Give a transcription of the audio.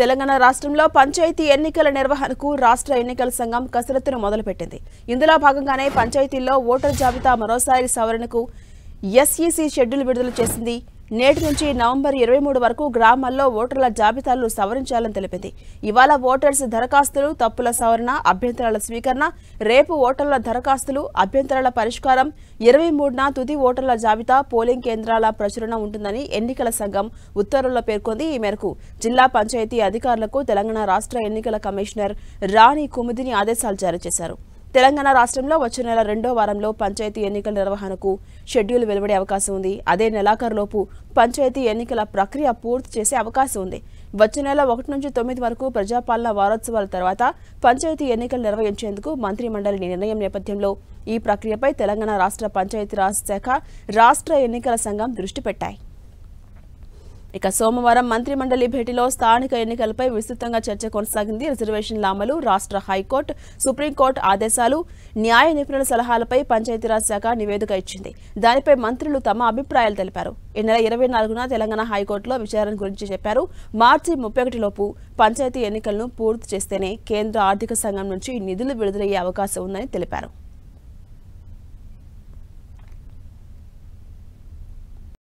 తెలంగాణ రాష్ట్రంలో పంచాయతీ ఎన్నికల నిర్వహణకు రాష్ట్ర ఎన్నికల సంఘం కసరత్తును మొదలుపెట్టింది. ఇందులో భాగంగానే పంచాయతీల్లో ఓటర్ జాబితా మరోసారి సవరణకు ఎస్ఈసీ షెడ్యూల్ విడుదల చేసింది. నేటి నుంచి నవంబర్ 23 వరకు గ్రామాల్లో ఓటర్ల జాబితాలను సవరించాలని తెలిపింది. ఇవాళ ఓటర్స్ దరఖాస్తులు, తప్పుల సవరణ, అభ్యంతరాల స్వీకరణ, రేపు ఓటర్ల దరఖాస్తులు, అభ్యంతరాల పరిష్కారం, 23న తుది ఓటర్ల జాబితా, పోలింగ్ కేంద్రాల ప్రచురణ ఉంటుందని ఎన్నికల సంఘం ఉత్తర్వుల్లో పేర్కొంది. ఈ మేరకు జిల్లా పంచాయతీ అధికారులకు తెలంగాణ రాష్ట్ర ఎన్నికల కమిషనర్ రాణి కుముదిని ఆదేశాలు జారీ చేశారు. తెలంగాణ రాష్ట్రంలో వచ్చే నెల 2వ వారంలో పంచాయతీ ఎన్నికల నిర్వహణకు షెడ్యూల్ వెలువడే అవకాశం ఉంది. అదే నెలాఖరులోపు పంచాయతీ ఎన్నికల ప్రక్రియ పూర్తి చేసే అవకాశం ఉంది. వచ్చే నెల 1 నుంచి 9 వరకు ప్రజాపాలన వారోత్సవాల తర్వాత పంచాయతీ ఎన్నికలు నిర్వహించేందుకు మంత్రి మండలి నిర్ణయం నేపథ్యంలో ఈ ప్రక్రియపై తెలంగాణ రాష్ట్ర పంచాయతీరాజ్ శాఖ, రాష్ట్ర ఎన్నికల సంఘం దృష్టి పెట్టాయి. ఇక సోమవారం మంత్రి మండలి భేటీలో స్థానిక ఎన్నికలపై విస్తృతంగా చర్చ కొనసాగింది. రిజర్వేషన్ల అమలు, రాష్ట్ర హైకోర్టు, సుప్రీంకోర్టు ఆదేశాలు, న్యాయ నిపుణుల సలహాలపై పంచాయతీరాజ్ శాఖ నివేదిక ఇచ్చింది. దానిపై మంత్రులు తమ అభిప్రాయాలు తెలిపారు. ఈ నెల 24న తెలంగాణ హైకోర్టులో విచారణ గురించి చెప్పారు. మార్చి 31 లోపు పంచాయతీ ఎన్నికలను పూర్తి చేస్తేనే కేంద్ర ఆర్థిక సంఘం నుంచి నిధులు విడుదలయ్యే అవకాశం ఉందని తెలిపారు.